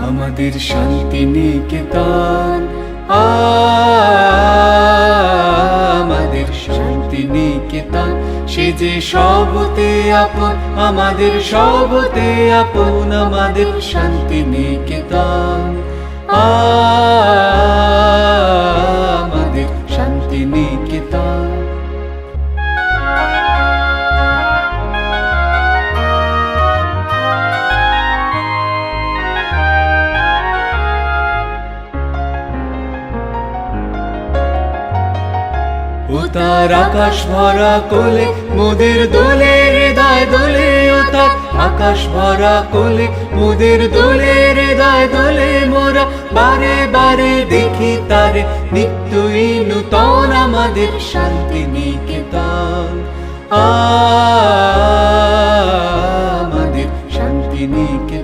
আমাদের শান্তি নিকেতন, আমাদের শান্তি নিকেতন। সে যে সবতে আপন, আমাদের সবতে আপন, আমাদের শান্তি নিকেতন, আমাদের শান্তি নিকেতন। ও তার আকাশ ভরা কোলে মোদের দোলে, হৃদয় দোলে। ও তার আকাশ ভরা কোলে মোদের দোলে, হৃদয় দোলে। মোরা বারে বারে দেখি তারে, নিত্যই নূতন আমাদের শান্তি নিকেতন, আমাদের শান্তি নিকেতন।